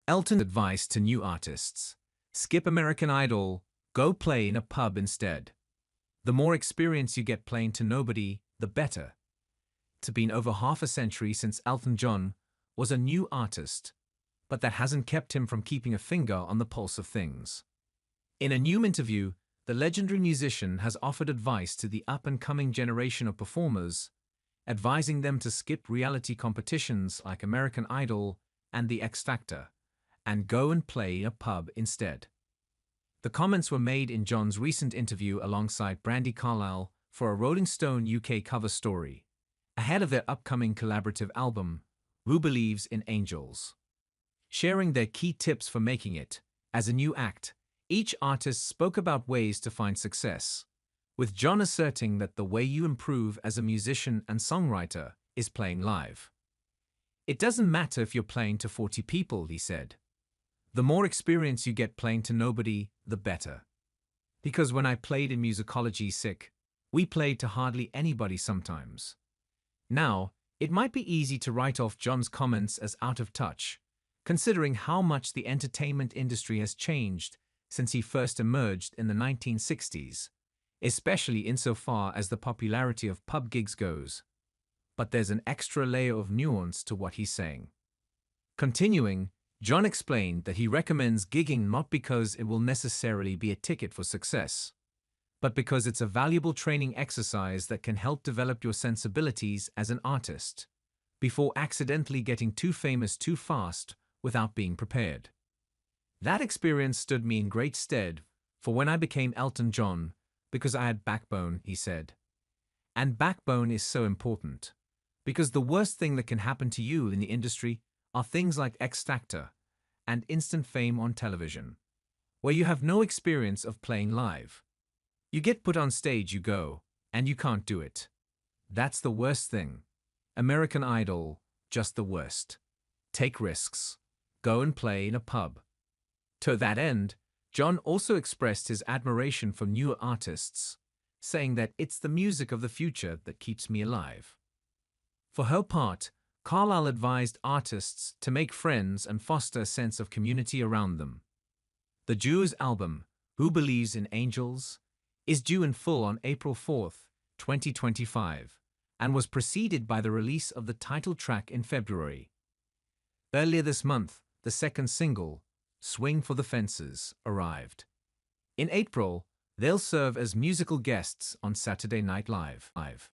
Elton's advice to new artists: skip American Idol, go play in a pub instead. The more experience you get playing to nobody, the better. It's been over half a century since Elton John was a new artist, but that hasn't kept him from keeping a finger on the pulse of things. In a new interview, the legendary musician has offered advice to the up-and-coming generation of performers, advising them to skip reality competitions like American Idol and The X Factor, and go and play in a pub instead. The comments were made in John's recent interview alongside Brandi Carlile for a Rolling Stone UK cover story, ahead of their upcoming collaborative album, Who Believes in Angels. Sharing their key tips for making it, as a new act, each artist spoke about ways to find success, with John asserting that the way you improve as a musician and songwriter is playing live. It doesn't matter if you're playing to 40 people, he said. The more experience you get playing to nobody, the better. Because when I played in musicology sick, we played to hardly anybody sometimes. Now, it might be easy to write off John's comments as out of touch, considering how much the entertainment industry has changed since he first emerged in the 1960s, especially insofar as the popularity of pub gigs goes. But there's an extra layer of nuance to what he's saying. Continuing, John explained that he recommends gigging not because it will necessarily be a ticket for success, but because it's a valuable training exercise that can help develop your sensibilities as an artist, before accidentally getting too famous too fast without being prepared. That experience stood me in great stead for when I became Elton John, because I had backbone, he said. And backbone is so important, because the worst thing that can happen to you in the industry are things like X Factor and instant fame on television, where you have no experience of playing live. You get put on stage, you go, and you can't do it. That's the worst thing. American Idol, just the worst. Take risks. Go and play in a pub. To that end, John also expressed his admiration for newer artists, saying that it's the music of the future that keeps me alive. For her part, Carlile advised artists to make friends and foster a sense of community around them. The duo's album, Who Believes in Angels, is due in full on April 4, 2025, and was preceded by the release of the title track in February. Earlier this month, the second single, Swing for the Fences, arrived. In April, they'll serve as musical guests on Saturday Night Live.